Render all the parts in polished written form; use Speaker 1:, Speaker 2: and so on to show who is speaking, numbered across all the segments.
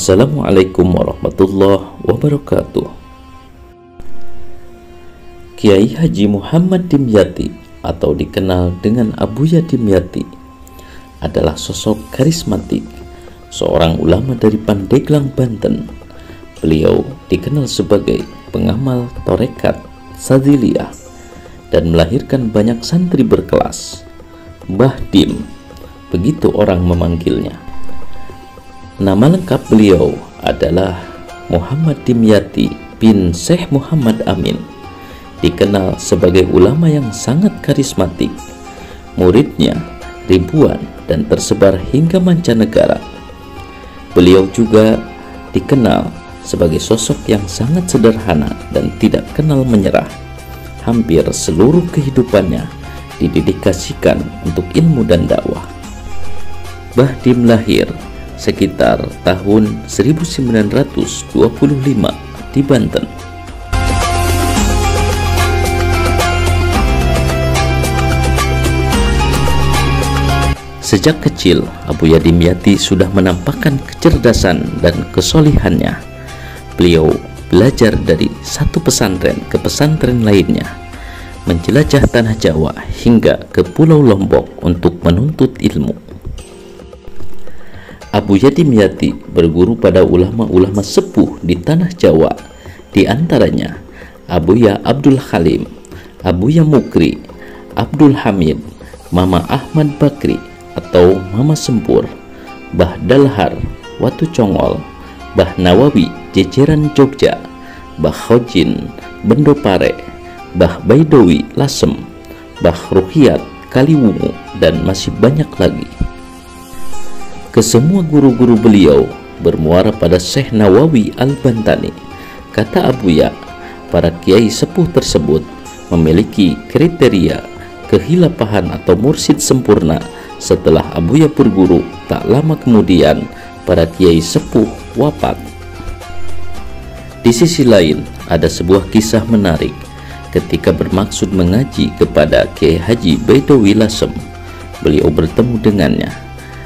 Speaker 1: Assalamualaikum warahmatullahi wabarakatuh. Kiai Haji Muhammad Dimyati atau dikenal dengan Abuya Dimyati adalah sosok karismatik, seorang ulama dari Pandeglang, Banten. Beliau dikenal sebagai pengamal torekat Sadziliyah dan melahirkan banyak santri berkelas. Mbah Dim, begitu orang memanggilnya. Nama lengkap beliau adalah Muhammad Dimyati bin Syekh Muhammad Amin, dikenal sebagai ulama yang sangat karismatik. Muridnya ribuan dan tersebar hingga mancanegara. Beliau juga dikenal sebagai sosok yang sangat sederhana dan tidak kenal menyerah. Hampir seluruh kehidupannya didedikasikan untuk ilmu dan dakwah. Mbah Dim lahir sekitar tahun 1925 di Banten. Sejak kecil, Abuya Dimyati sudah menampakkan kecerdasan dan kesolihannya. Beliau belajar dari satu pesantren ke pesantren lainnya, menjelajah tanah Jawa hingga ke Pulau Lombok untuk menuntut ilmu. Abuya Dimyati berguru pada ulama-ulama sepuh di tanah Jawa, di antaranya Abuya Abdul Halim, Abuya Mukri, Abdul Hamid, Mama Ahmad Bakri atau Mama Sempur, Mbah Dalhar, Watu Congol, Mbah Nawawi, Jejeran Jogja, Mbah Khojin, Bendopare, Mbah Baidowi, Lasem, Mbah Ruhiyat, Kaliwungu, dan masih banyak lagi. Kesemua guru-guru beliau bermuara pada Syekh Nawawi Al-Bantani. Kata Abuya, para kiai sepuh tersebut memiliki kriteria kehilafahan atau mursyid sempurna. Setelah Abuya berguru, tak lama kemudian para kiai sepuh wafat. Di sisi lain, ada sebuah kisah menarik ketika bermaksud mengaji kepada Kiai Haji Baidowi Lasem. Beliau bertemu dengannya.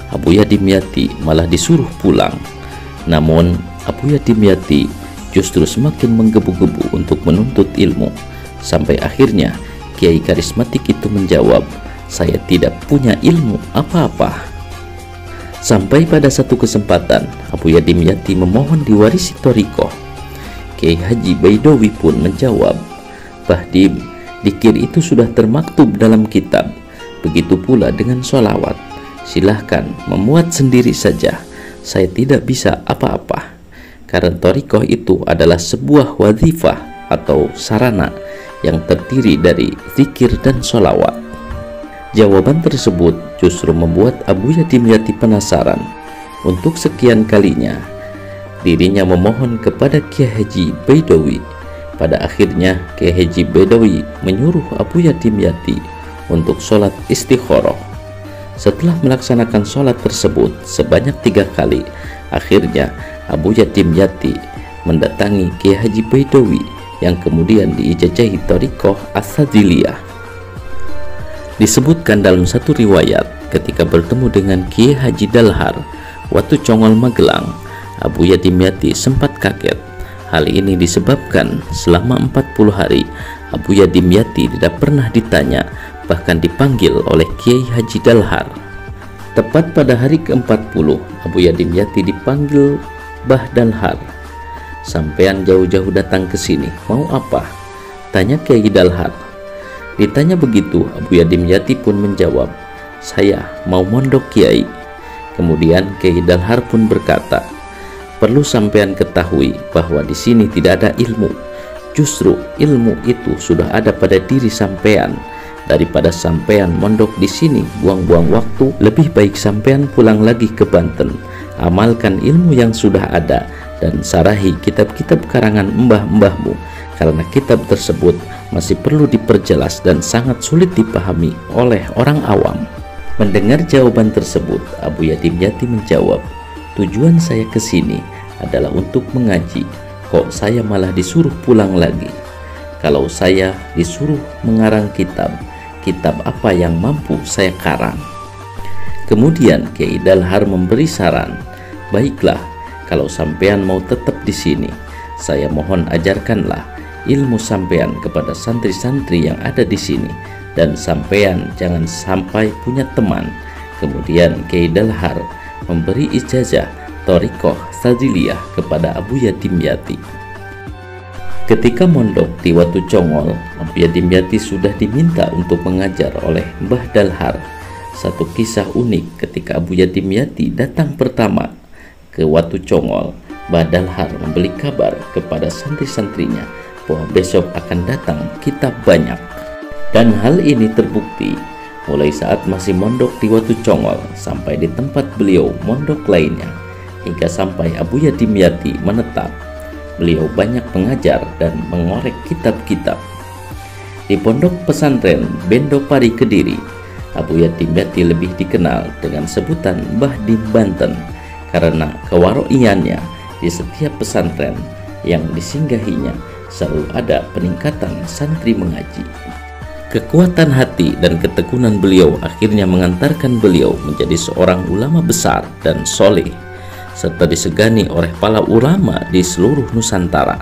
Speaker 1: Abuya Dimyati malah disuruh pulang. Namun Abuya Dimyati justru semakin menggebu-gebu untuk menuntut ilmu, sampai akhirnya kiai karismatik itu menjawab, "Saya tidak punya ilmu apa-apa." Sampai pada satu kesempatan Abuya Dimyati memohon diwarisi thariqah. Kiai Haji Baidowi pun menjawab, "Mbah Dim, dzikir itu sudah termaktub dalam kitab. Begitu pula dengan sholawat. Silahkan memuat sendiri saja. Saya tidak bisa apa-apa." Karena thariqah itu adalah sebuah wazifah atau sarana yang terdiri dari zikir dan sholawat. Jawaban tersebut justru membuat Abuya Dimyati penasaran. Untuk sekian kalinya dirinya memohon kepada Kiai Haji Baidowi. Pada akhirnya Kiai Haji Baidowi menyuruh Abuya Dimyati untuk sholat istikharah. Setelah melaksanakan sholat tersebut sebanyak 3 kali, akhirnya Abuya Dimyati mendatangi Kiai Haji Baidowi yang kemudian diijazahi thariqah As-Sadziliyah. Disebutkan dalam satu riwayat, ketika bertemu dengan Kiai Haji Dalhar, Watu Congol Magelang, Abuya Dimyati sempat kaget. Hal ini disebabkan selama 40 hari Abuya Dimyati tidak pernah ditanya, bahkan dipanggil oleh Kiai Haji Dalhar. Tepat pada hari ke-40, Abuya Dimyati dipanggil Mbah Dalhar. "Sampean jauh-jauh datang ke sini, mau apa?" tanya Kiai Dalhar. Ditanya begitu, Abuya Dimyati pun menjawab, "Saya mau mondok Kiai." Kemudian Kiai Dalhar pun berkata, "Perlu sampean ketahui bahwa di sini tidak ada ilmu. Justru ilmu itu sudah ada pada diri sampean. Daripada sampean mondok di sini buang-buang waktu, lebih baik sampean pulang lagi ke Banten. Amalkan ilmu yang sudah ada dan sarahi kitab-kitab karangan mbah-mbahmu, karena kitab tersebut masih perlu diperjelas dan sangat sulit dipahami oleh orang awam." Mendengar jawaban tersebut, Abuya Dimyati menjawab, "Tujuan saya ke sini adalah untuk mengaji. Kok saya malah disuruh pulang lagi? Kalau saya disuruh mengarang kitab, kitab apa yang mampu saya karang?" Kemudian Kiai Dalhar memberi saran, "Baiklah, kalau sampean mau tetap di sini, saya mohon ajarkanlah ilmu sampean kepada santri-santri yang ada di sini, dan sampean jangan sampai punya teman." Kemudian Kiai Dalhar memberi ijazah Thariqah Sadziliyah kepada Abuya Dimyati. Ketika mondok di Watu Congol, Abuya Dimyati sudah diminta untuk mengajar oleh Mbah Dalhar. Satu kisah unik ketika Abuya Dimyati datang pertama ke Watu Congol, Mbah Dalhar memberi kabar kepada santri-santrinya bahwa besok akan datang kitab banyak. Dan hal ini terbukti mulai saat masih mondok di Watu Congol sampai di tempat beliau mondok lainnya, hingga sampai Abuya Dimyati menetap. Beliau banyak mengajar dan mengorek kitab-kitab. Di pondok pesantren Bendo Pari Kediri, Abuya Dimyati lebih dikenal dengan sebutan Mbah Dim Banten karena kewaroiannya di setiap pesantren yang disinggahinya selalu ada peningkatan santri mengaji. Kekuatan hati dan ketekunan beliau akhirnya mengantarkan beliau menjadi seorang ulama besar dan soleh, serta disegani oleh para ulama di seluruh Nusantara.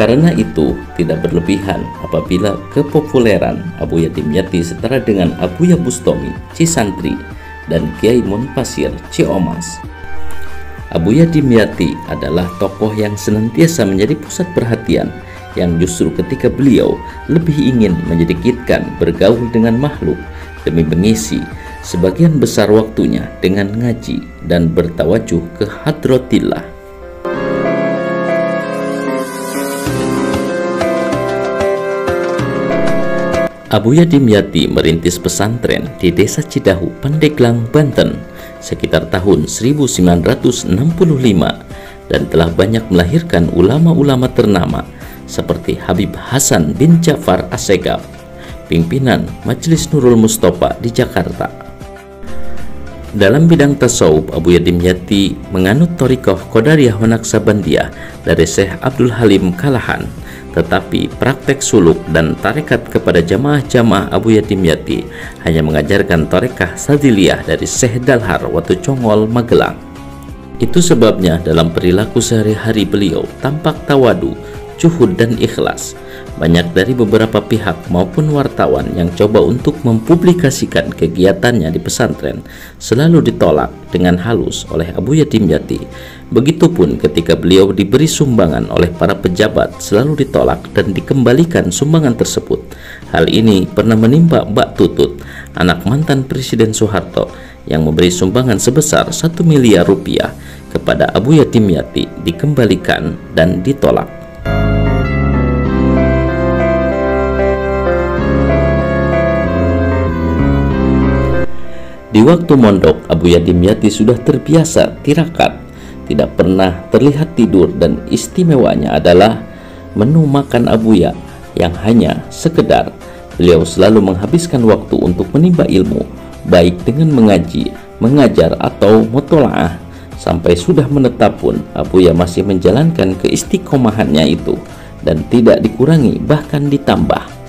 Speaker 1: Karena itu tidak berlebihan apabila kepopuleran Abuya Dimyati setara dengan Abuya Bustomi Cisantri dan Kiai Munpasir Ciomas. Abuya Dimyati adalah tokoh yang senantiasa menjadi pusat perhatian, yang justru ketika beliau lebih ingin menyedikitkan bergaul dengan makhluk demi mengisi sebagian besar waktunya dengan ngaji dan bertawajuh ke hadratillah. Abuya Dimyati merintis pesantren di Desa Cidahu, Pandeglang, Banten sekitar tahun 1965 dan telah banyak melahirkan ulama-ulama ternama seperti Habib Hasan bin Ja'far Assegaf, pimpinan Majelis Nurul Mustofa di Jakarta. Dalam bidang tasawuf, Abuya Dimyati menganut Thariqah Qadariyah wa Naqsabandiyah dari Syekh Abdul Halim Kalahan, tetapi praktek suluk dan tarekat kepada jamaah-jamaah Abuya Dimyati hanya mengajarkan Thariqah Sadziliyah dari Syekh Dalhar Watu Congol, Magelang. Itu sebabnya dalam perilaku sehari-hari beliau tampak tawadu, juhud dan ikhlas. Banyak dari beberapa pihak maupun wartawan yang coba untuk mempublikasikan kegiatannya di pesantren selalu ditolak dengan halus oleh Abuya Dimyati. Begitupun ketika beliau diberi sumbangan oleh para pejabat, selalu ditolak dan dikembalikan sumbangan tersebut. Hal ini pernah menimpa Mbak Tutut, anak mantan Presiden Soeharto, yang memberi sumbangan sebesar 1 miliar rupiah kepada Abuya Dimyati, dikembalikan dan ditolak. Di waktu mondok, Abuya Dimyati sudah terbiasa tirakat, tidak pernah terlihat tidur, dan istimewanya adalah menu makan Abuya yang hanya sekedar. Beliau selalu menghabiskan waktu untuk menimba ilmu, baik dengan mengaji, mengajar atau mutolaah. Sampai sudah menetap pun, Abuya masih menjalankan keistiqomahannya itu dan tidak dikurangi, bahkan ditambah.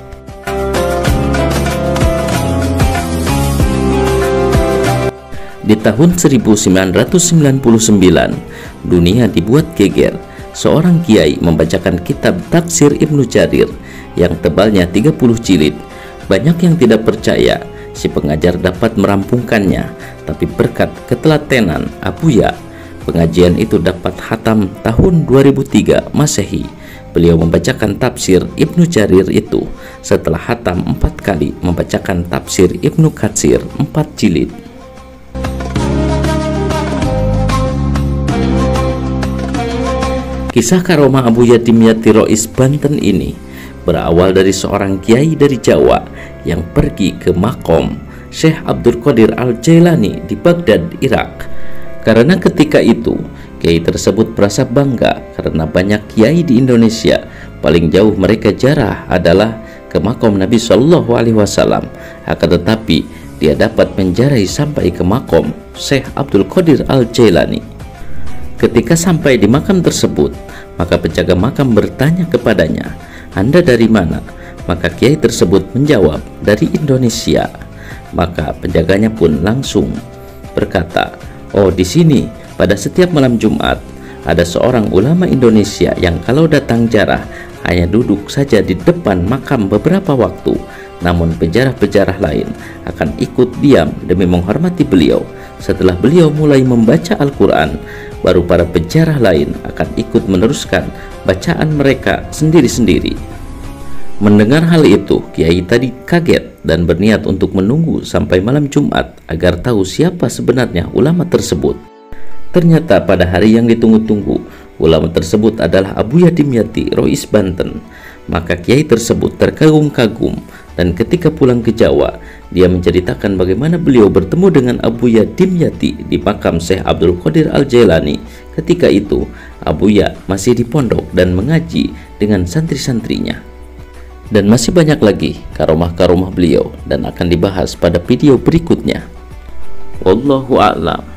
Speaker 1: Di tahun 1999, dunia dibuat geger. Seorang kiai membacakan kitab Tafsir Ibnu Jarir yang tebalnya 30 jilid. Banyak yang tidak percaya si pengajar dapat merampungkannya, tapi berkat ketelatenan Abuya, pengajian itu dapat khatam tahun 2003 Masehi. Beliau membacakan tafsir Ibnu Jarir itu setelah khatam 4 kali membacakan tafsir Ibnu Katsir 4 jilid. Kisah karomah Abuya Dimyati Rois Banten ini berawal dari seorang kiai dari Jawa yang pergi ke makom Syekh Abdul Qadir Al-Jailani di Baghdad, Irak. Karena ketika itu kiai tersebut merasa bangga karena banyak kiai di Indonesia, paling jauh mereka jarah adalah ke makom Nabi Shallallahu Alaihi Wasallam. Akan tetapi dia dapat menjarahi sampai ke makom Syekh Abdul Qadir Al-Jailani. Ketika sampai di makam tersebut, maka penjaga makam bertanya kepadanya, "Anda dari mana?" Maka kiai tersebut menjawab, "Dari Indonesia." Maka penjaganya pun langsung berkata, "Oh, di sini Pada setiap malam Jumat, ada seorang ulama Indonesia yang kalau datang jarah hanya duduk saja di depan makam beberapa waktu, namun pejarah-pejarah lain akan ikut diam demi menghormati beliau. Setelah beliau mulai membaca Al-Quran, baru para pejarah lain akan ikut meneruskan bacaan mereka sendiri-sendiri. Mendengar hal itu, Kiai tadi kaget dan berniat untuk menunggu sampai malam Jumat agar tahu siapa sebenarnya ulama tersebut. Ternyata pada hari yang ditunggu-tunggu, ulama tersebut adalah Abuya Dimyati, Rois Banten. Maka Kiai tersebut terkagum-kagum, dan ketika pulang ke Jawa, dia menceritakan bagaimana beliau bertemu dengan Abuya Dimyati di makam Syekh Abdul Qadir Al-Jailani. Ketika itu, Abuya masih di pondok dan mengaji dengan santri-santrinya. Dan masih banyak lagi karomah-karomah beliau dan akan dibahas pada video berikutnya. Wallahu a'lam.